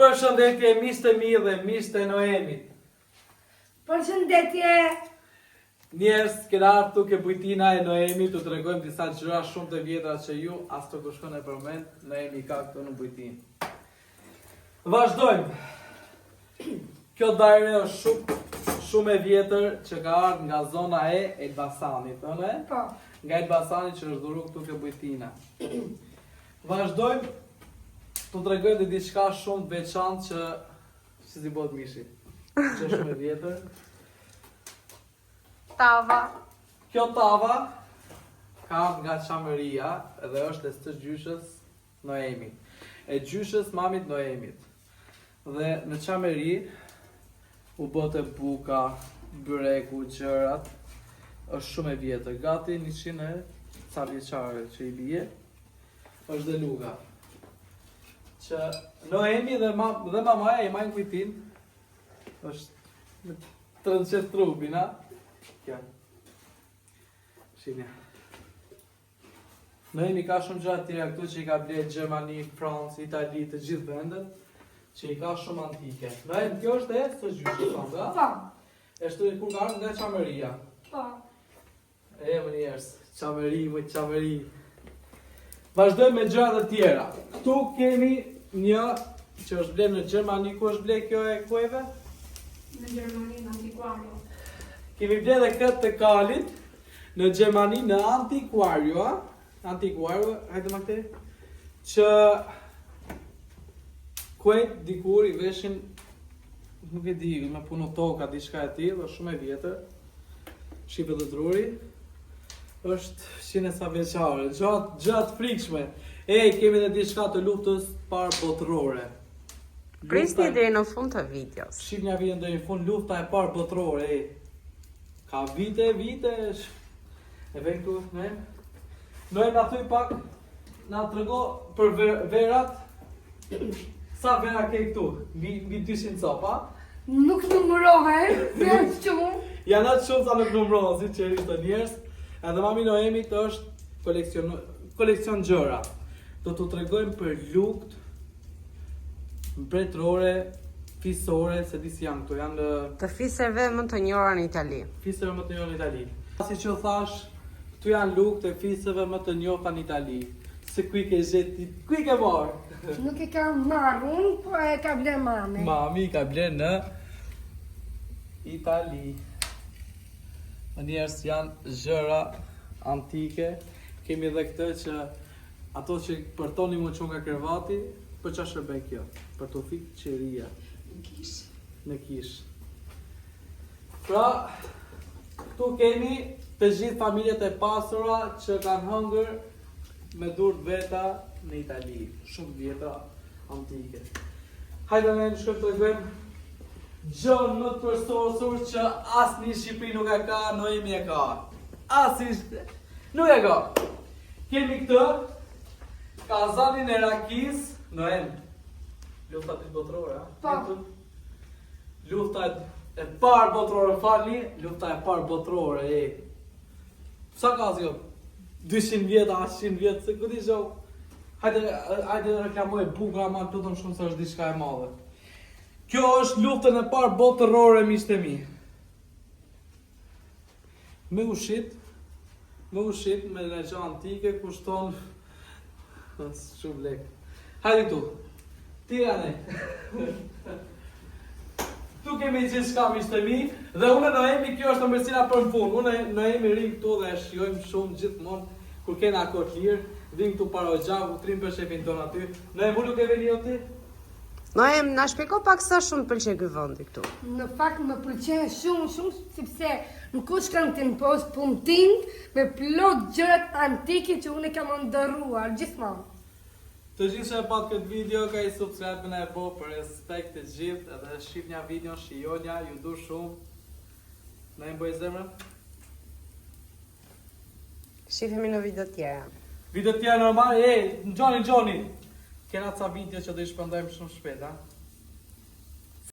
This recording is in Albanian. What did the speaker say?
Përshëndetje miqtë e mi dhe miqtë e Noemit. Përshëndetje. Njerëz, kena ardhur tuk e bujtina e Noemit, tu tregojmë disa gjëra shumë të vjetra që ju as të kushkon e përmend, Noemi ka këtu në bujtinë. Vazhdojmë. Kjo dajre është shumë e vjetër që ka ardhur nga zona e Elbasanit, ëh? Po. Nga Elbasani që është dhuru këtu ke bujtina. Vazhdojmë. Tu tregojmë dhe diçka shumë veçantë që si bot mishi. Që është shumë e vjetër. Tava. Kjo tava ka nga Çamëria dhe është e së gjyshës Noemit. E gjyshës mamit Noemit. Dhe në Çamëri u bote buka, byreku, gjërat, është shumë e vjetër. Gati 100 e ca vjeçare që i bie, është dhe luga. Që Noemi dhe mamaja i majnë kujtin, është me trënqet trupin, a? Kja. Shqinja. Noemi ka shumë gjatë tjera këtu që i ka blerë Gjermani, Francë, Itali, të gjithë vendet, që i ka shumë antike. Noemi, kjo është e së gjyshë, thonë, Po. Eshte kur ka ardhur nga Çamëria. Po. E më njerës, Çamëri. Vazhdojmë me gjëra të tjera. Këtu kemi një që është bler në Gjermani, ku është bler kjo e kueve? Në Gjermani, në Antikuario. Kemi bler dhe këtë të kalit në Gjermani në Antikuario, a? Antikuario, hajde më këte? Që kuejt dikur i veshin, nuk e di, me punu toka, diçka e tillë, është shumë e vjetër. Shqipe dhe druri. Është 100 sa vjeçare, gjatë frikshme. Kemi dhe diçka të luftës parë botërore. Prisni deri në fund të videos. Shqipnia vjen deri në fund, lufta e parë botërore. Ka vite. E vjen këtu, ne? Noe na thuj pak, na trego për verat. Sa vera ke këtu? Mbi 200 copa? Nuk numërohen, janë shumë. Janë atë shumë sa nuk numërohen, si që ishte njerëz. Edhe mami Noemit është koleksion gjëra. Do t'u tregojmë për lukt mbretërore, fisore, se di si janë këto, janë Të fiserve më të njohura në Itali. fisëve më të njohura në Itali. Si që thash, këtu janë lukt e fisëve më të njohura në Itali. Se kuj ke zheti, kuj ke marrë? Nuk e kam marrë unë, po e ka bler mami. Mami ka bler në Itali. Njerës janë gjëra antike. Kemi edhe këtë që ato që përtoni më që nga krevati, për qa shërbej kjo? Për të fikë qeria. Në kish. Pra, këtu kemi të gjithë familjet e pasura që kanë hëngër me dur veta në Itali. Shumë vjetra antike. Hajde me në shkëm të gëmë gjën më të përsosur që asë një Shqipëri nuk e ka, Noemi e ka. Nuk e ka. Kemi këtë, kazanin e rakis, Noem. Lufta të botërore, a? Po. Lufta e parë botërore, falni, lufta e parë botërore, Sa ka zjo? 200 vjetë, 100 vjetë, se këtë i zho. Hajde reklamoj buka, ma të tëmë shumë se është diçka e madhe. Kjo është luftën e parë botërore, miqtë e mi. Me ushit, me në gjë antike, kushton shumë lek. Hajde tu, Tirane. Tu kemi gjithë shka, miqtë e mi, dhe unë Noemi, kjo është ëmbëlsira për në fund. Unë Noemi rim këtu dhe shijojmë shumë gjithmonë, kur kena akord lirë, vim këtu para o gjaku, trim për shefin tonë aty. Noemi, nuk e veni o ti? Noem, na shpjego pak sa shumë pëlqen ky vendi këtu. Në fakt më pëlqen shumë, sepse nuk është kanë të në posë puntin me plot gjërat antike që unë kam ndërruar gjithmonë. Të gjithë që e pat këtë video, ka i subscribe-në e bo për respekt të gjithë, edhe shqip një video, shijonja, ju du shumë. Në e mboj zemrën? Shifemi në video tjera. Video tjera normal, Gjoni, kena ca video që do i shpëndojmë shumë shpet, ha?